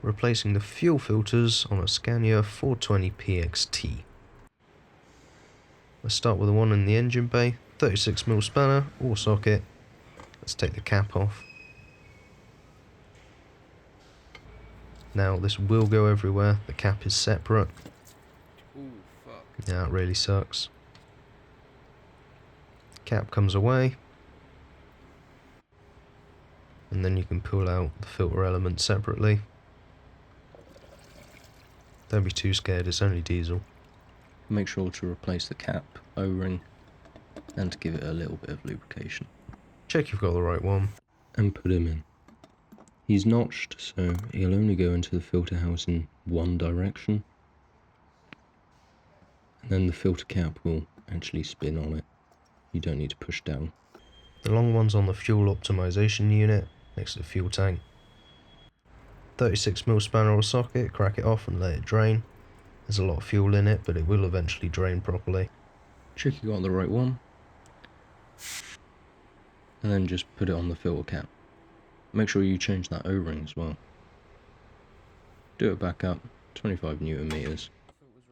replacing the fuel filters on a Scania 420P-XT. Let's start with the one in the engine bay, 36mm spanner or socket. Let's take the cap off. Now this will go everywhere, the cap is separate. Ooh, fuck. Yeah, it really sucks. Cap comes away. And then you can pull out the filter element separately. Don't be too scared, it's only diesel. Make sure to replace the cap, O-ring, and to give it a little bit of lubrication. Check you've got the right one. And put him in. He's notched, so he'll only go into the filter house in one direction. And then the filter cap will actually spin on it. You don't need to push down. The long one's on the fuel optimization unit, next to the fuel tank. 36mm spanner or socket, crack it off and let it drain. There's a lot of fuel in it, but it will eventually drain properly. Check you got the right one. And then just put it on the filter cap. Make sure you change that O-ring as well. Do it back up, 25 Newton meters.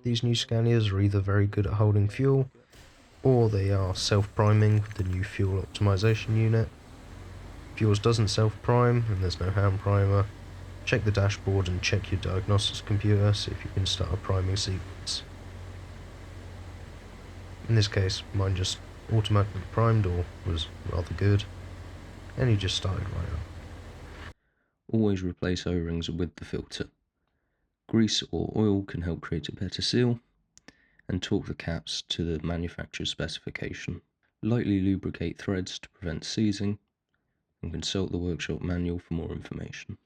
These new Scanias are either very good at holding fuel, or they are self-priming with the new fuel optimization unit. If yours doesn't self-prime and there's no hand primer, check the dashboard and check your diagnostics computer, see if you can start a priming sequence. In this case, mine just automatically primed or was rather good, and he just started right up. Always replace O-rings with the filter. Grease or oil can help create a better seal, and torque the caps to the manufacturer's specification. Lightly lubricate threads to prevent seizing, and consult the workshop manual for more information.